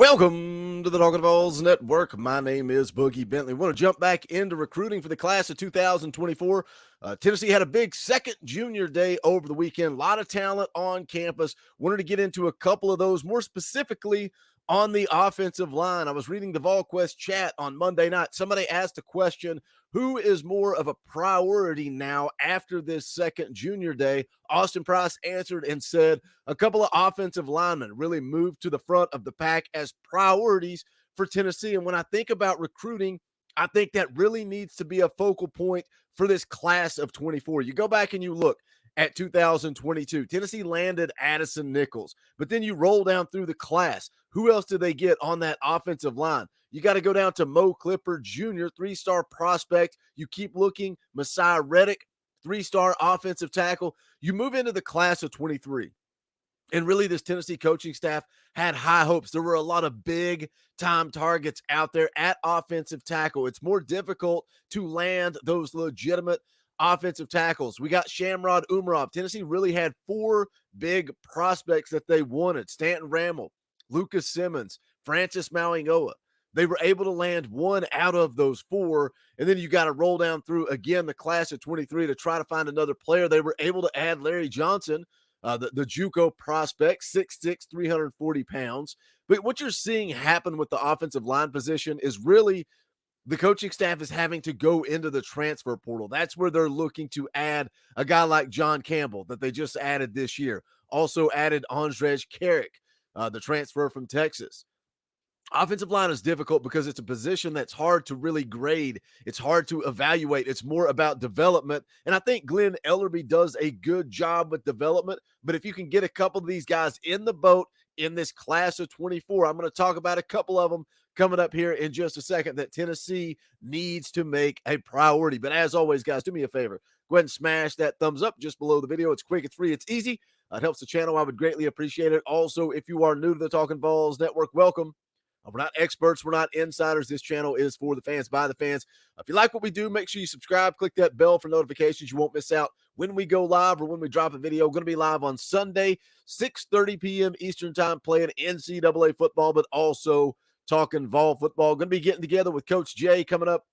Welcome to the Talkin VAWLS Network. My name is Boogie Bentley. Want to jump back into recruiting for the class of 2024. Tennessee had a big second junior day over the weekend. A lot of talent on campus. Wanted to get into a couple of those, more specifically on the offensive line. I was reading the VolQuest chat on Monday night. Somebody asked a question, who is more of a priority now after this second junior day? Austin Price answered and said a couple of offensive linemen really moved to the front of the pack as priorities for Tennessee. And when I think about recruiting, I think that really needs to be a focal point for this class of 24. You go back and you look at 2022. Tennessee landed Addison Nichols, but then you roll down through the class. Who else did they get on that offensive line? You got to go down to Mo Clifford Jr., three-star prospect. You keep looking, Messiah Reddick, three-star offensive tackle. You move into the class of 23. And really, this Tennessee coaching staff had high hopes. There were a lot of big-time targets out there at offensive tackle. It's more difficult to land those legitimate offensive tackles. We got Shamrod Umarov. Tennessee really had four big prospects that they wanted. Stanton Ramel, Lucas Simmons, Francis Mauingoa. They were able to land one out of those four, and then you got to roll down through, again, the class of 23 to try to find another player. They were able to add Larry Johnson, the JUCO prospect, 6'6", 340 pounds. But what you're seeing happen with the offensive line position is really the coaching staff is having to go into the transfer portal. That's where they're looking to add a guy like John Campbell that they just added this year. Also added Andrej Carrick, the transfer from Texas. Offensive line is difficult because it's a position that's hard to really grade. It's hard to evaluate. It's more about development. And I think Glenn Ellerby does a good job with development. But if you can get a couple of these guys in the boat in this class of 24, I'm going to talk about a couple of them coming up here in just a second that Tennessee needs to make a priority. But as always, guys, do me a favor. Go ahead and smash that thumbs up just below the video. It's quick, it's free, it's easy. It helps the channel. I would greatly appreciate it. Also, if you are new to the Talkin VAWLS Network, welcome. We're not experts. We're not insiders. This channel is for the fans, by the fans. If you like what we do, make sure you subscribe. Click that bell for notifications. You won't miss out when we go live or when we drop a video. We're going to be live on Sunday, 6:30 p.m. Eastern time, playing NCAA football, but also talking Vol football. Going to be getting together with Coach Jay coming up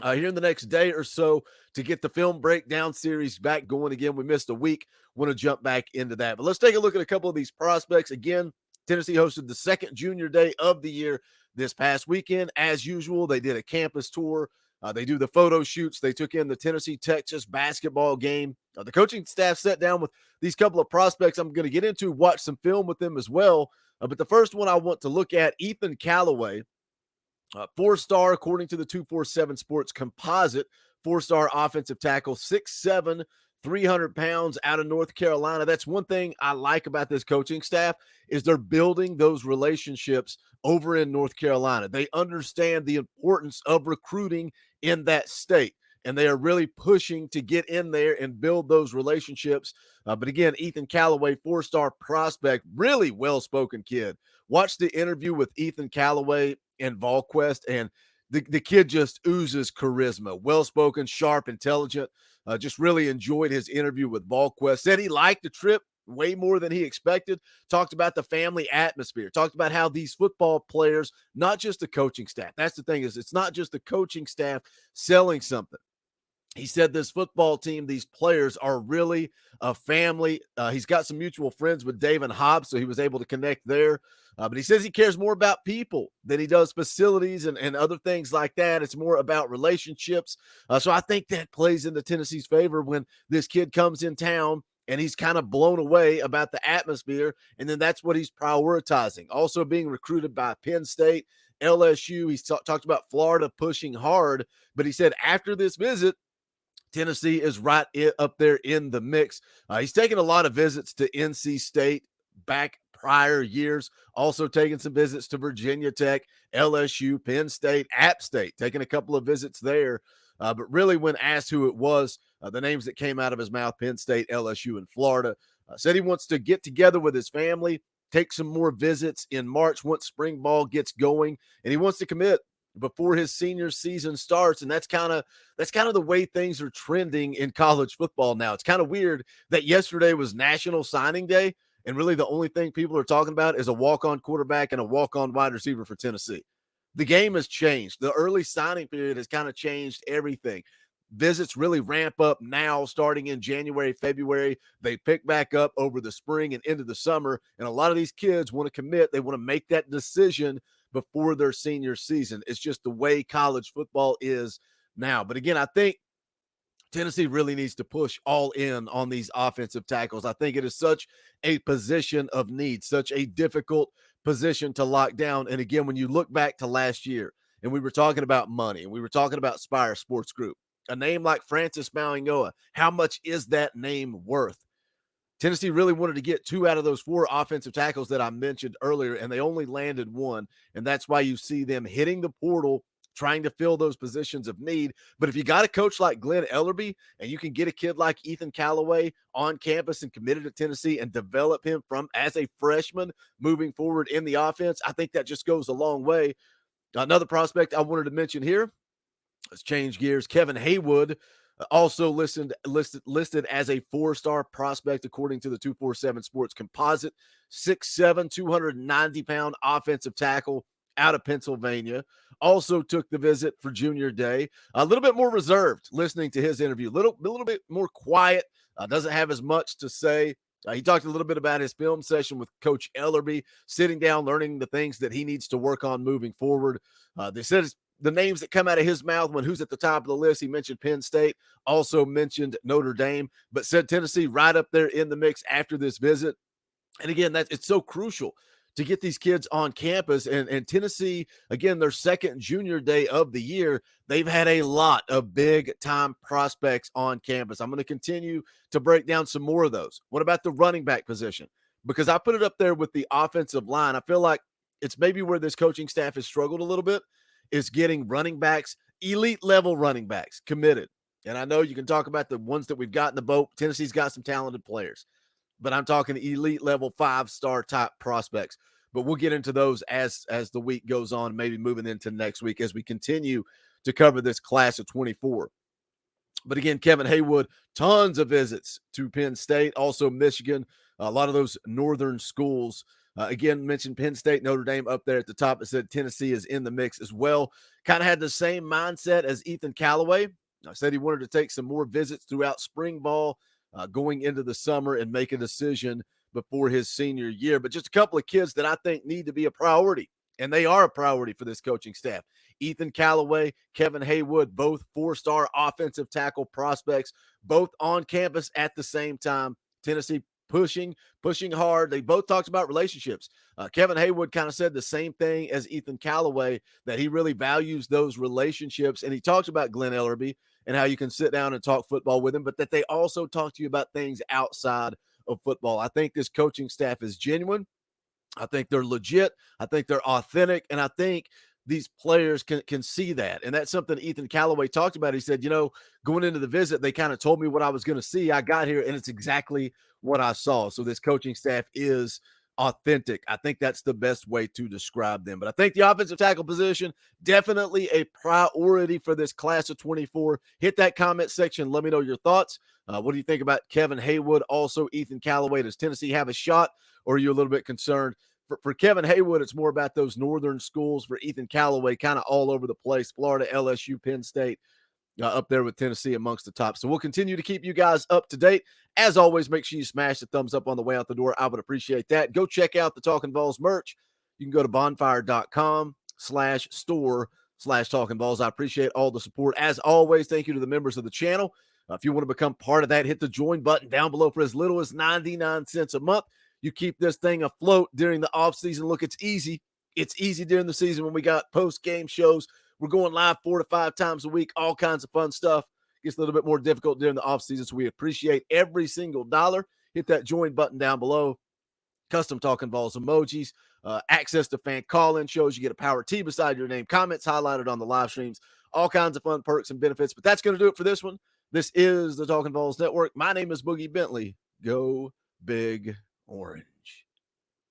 here in the next day or so to get the film breakdown series back going again. We missed a week. Want to jump back into that. But let's take a look at a couple of these prospects. Again, Tennessee hosted the second junior day of the year this past weekend. As usual, they did a campus tour. They do the photo shoots. They took in the Tennessee-Texas basketball game. The coaching staff sat down with these couple of prospects I'm going to get into, watch some film with them as well. But the first one I want to look at, Ethan Callaway, four-star according to the 247 Sports composite, four-star offensive tackle, 6'7", 300 pounds out of North Carolina. That's one thing I like about this coaching staff is they're building those relationships over in North Carolina. They understand the importance of recruiting in that state, and they are really pushing to get in there and build those relationships. But again, Ethan Callaway, four-star prospect, really well-spoken kid. Watch the interview with Ethan Callaway and VolQuest, and the kid just oozes charisma, well-spoken, sharp, intelligent. Just really enjoyed his interview with VolQuest. Said he liked the trip way more than he expected. Talked about the family atmosphere. Talked about how these football players, not just the coaching staff. That's the thing, is it's not just the coaching staff selling something. He said this football team, these players are really a family. He's got some mutual friends with David Hobbs, so he was able to connect there. But he says he cares more about people than he does facilities and other things like that. It's more about relationships. So I think that plays into Tennessee's favor when this kid comes in town and he's kind of blown away about the atmosphere, and then that's what he's prioritizing. Also being recruited by Penn State, LSU. He's talked about Florida pushing hard, but he said after this visit, Tennessee is right up there in the mix. He's taken a lot of visits to NC State back prior years, also taking some visits to Virginia Tech, LSU, Penn State, App State, taking a couple of visits there. But really, when asked who it was, the names that came out of his mouth, Penn State, LSU, and Florida, said he wants to get together with his family, take some more visits in March once spring ball gets going, and he wants to commit before his senior season starts. And that's kind of the way things are trending in college football now. It's kind of weird that yesterday was National Signing Day, And really the only thing people are talking about is a walk-on quarterback and a walk-on wide receiver for Tennessee. The game has changed. The early signing period has kind of changed everything. Visits really ramp up now starting in January, February. They pick back up over the spring and into the summer. And a lot of these kids want to commit. They want to make that decision before their senior season. It's just the way college football is now. But again, I think Tennessee really needs to push all in on these offensive tackles. I think it is such a position of need, such a difficult position to lock down. And again, when you look back to last year and we were talking about money and we were talking about Spire Sports Group, a name like Francis Mauigoa, how much is that name worth? Tennessee really wanted to get 2 out of those 4 offensive tackles that I mentioned earlier, and they only landed 1. And that's why you see them hitting the portal, trying to fill those positions of need. But if you got a coach like Glenn Ellerbe and you can get a kid like Ethan Callaway on campus and committed to Tennessee and develop him from as a freshman moving forward in the offense, I think that just goes a long way. Another prospect I wanted to mention here, let's change gears. Kevin Haywood, also listed as a 4-star prospect according to the 247 Sports Composite. 6'7", 290-pound offensive tackle out of Pennsylvania. Also took the visit for junior day. A little bit more reserved listening to his interview. A little bit more quiet. Doesn't have as much to say. He talked a little bit about his film session with Coach Ellerbe, sitting down, learning the things that he needs to work on moving forward. They said the names that come out of his mouth when who's at the top of the list. He mentioned Penn State, also mentioned Notre Dame, but said Tennessee right up there in the mix after this visit. And again, it's so crucial to get these kids on campus. And Tennessee, again, their second junior day of the year, they've had a lot of big-time prospects on campus. I'm going to continue to break down some more of those. What about the running back position? Because I put it up there with the offensive line. I feel like it's maybe where this coaching staff has struggled a little bit, is getting running backs, elite-level running backs, committed. And I know you can talk about the ones that we've got in the boat. Tennessee's got some talented players, but I'm talking elite level 5-star type prospects. But we'll get into those as the week goes on, maybe moving into next week as we continue to cover this class of 24. But again, Kevin Haywood, tons of visits to Penn State, also Michigan, a lot of those northern schools. Again, mentioned Penn State, Notre Dame up there at the top. It said Tennessee is in the mix as well. Kind of had the same mindset as Ethan Callaway. I said he wanted to take some more visits throughout spring ball, going into the summer and make a decision before his senior year. But just a couple of kids that I think need to be a priority, and they are a priority for this coaching staff. Ethan Callaway, Kevin Haywood, both 4-star offensive tackle prospects, both on campus at the same time. Tennessee pushing hard. They both talked about relationships. Kevin Haywood kind of said the same thing as Ethan Callaway, that he really values those relationships. And he talks about Glenn Ellerbe and how you can sit down and talk football with him, but that they also talk to you about things outside of football. I think this coaching staff is genuine. I think they're legit. I think they're authentic. And I think these players can see that. And that's something Ethan Callaway talked about. He said, going into the visit, they kind of told me what I was going to see. I got here and it's exactly what I saw. So this coaching staff is authentic. I think that's the best way to describe them. But I think the offensive tackle position, definitely a priority for this class of 24. Hit that comment section. Let me know your thoughts. What do you think about Kevin Haywood? Also, Ethan Callaway. Does Tennessee have a shot, or are you a little bit concerned? For Kevin Haywood, it's more about those northern schools. For Ethan Callaway, kind of all over the place. Florida, LSU, Penn State, up there with Tennessee amongst the top. So we'll continue to keep you guys up to date. As always, make sure you smash the thumbs up on the way out the door. I would appreciate that. Go check out the Talkin' VAWLS merch. You can go to bonfire.com/store/Talkin' VAWLS. I appreciate all the support. As always, thank you to the members of the channel. If you want to become part of that, hit the join button down below for as little as 99 cents a month. You keep this thing afloat during the off season. Look, it's easy. It's easy during the season when we got post-game shows. We're going live 4 to 5 times a week, all kinds of fun stuff. Gets a little bit more difficult during the off season, so we appreciate every single dollar. Hit that join button down below. Custom Talkin' VAWLS emojis, access to fan call-in shows. You get a power T beside your name, comments highlighted on the live streams, all kinds of fun perks and benefits. But that's going to do it for this one. This is the Talkin' VAWLS Network. My name is Boogie Bentley. Go Big Orange.